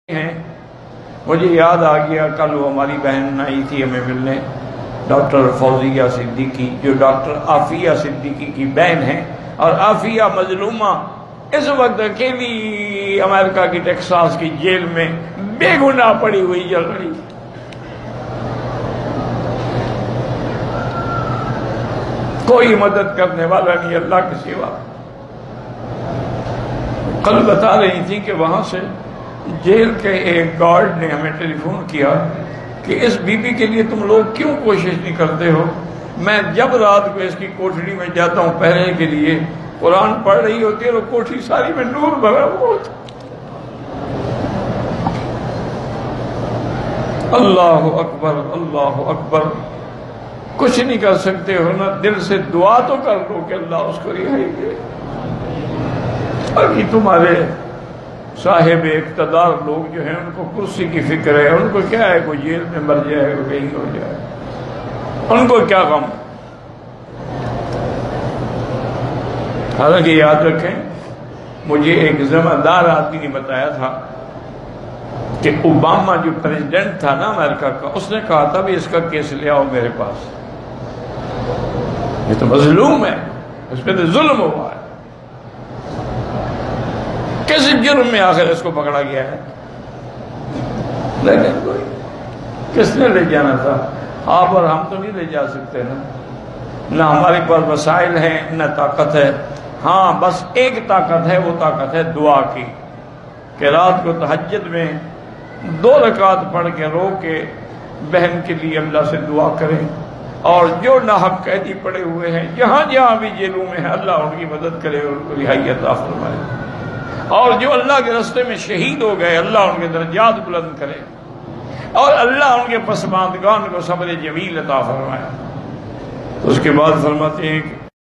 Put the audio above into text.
हैं। मुझे याद आ गया, कल वो हमारी बहन आई थी हमें मिलने, डॉक्टर फौजिया सिद्दीकी, जो डॉक्टर आफिया सिद्दीकी की बहन है। और आफिया मजलूमा इस वक्त अकेली अमेरिका की टेक्सास की जेल में बेगुनाह पड़ी हुई जल रही। कोई मदद करने वाला नहीं अल्लाह के सिवा। कल बता रही थी कि वहां से जेल के एक गार्ड ने हमें टेलीफोन किया कि इस बीबी के लिए तुम लोग क्यों कोशिश नहीं करते हो। मैं जब रात को इसकी कोठरी में जाता हूं पहरे के लिए, कुरान पढ़ रही होती है और कोठरी सारी में नूर भरा हुआ होता। अल्लाह अकबर अल्लाह अकबर। कुछ नहीं कर सकते हो ना, दिल से दुआ तो कर दो कि अल्लाह उसको रिहाई दे। बाकी तुम्हारे साहिब इक़्तिदार लोग जो हैं उनको कुर्सी की फिक्र है, उनको क्या है कोई जेल में मर जाए कहीं हो जाए, उनको क्या गम। हालांकि याद रखें, मुझे एक जिम्मेदार आदमी ने बताया था कि ओबामा जो प्रेसिडेंट था ना अमेरिका का, उसने कहा था भी इसका केस ले आओ मेरे पास, ये तो मजलूम है, इस पर तो जुल्म हुआ है। किस जुर्म में आखिर इसको पकड़ा गया है? लेकिन कोई किसने ले जाना था? आप और हम तो नहीं ले जा सकते ना हमारे पास वसाइल हैं न ताकत है। हाँ, बस एक ताकत है, वो ताकत है दुआ की, कि रात को तहज्जुद में 2 रकात पढ़ के रो के बहन के लिए अल्लाह से दुआ करें। और जो नाहक कैदी पड़े हुए हैं जहां जहां भी जेलों में है, अल्लाह उनकी मदद करे और उनको रिहाई अता फरमाए। और जो अल्लाह के रास्ते में शहीद हो गए, अल्लाह उनके दर्जात बुलंद करे और अल्लाह उनके पसमानदगान को सब्र जमील अता फरमाए। तो उसके बाद फरमाते हैं कि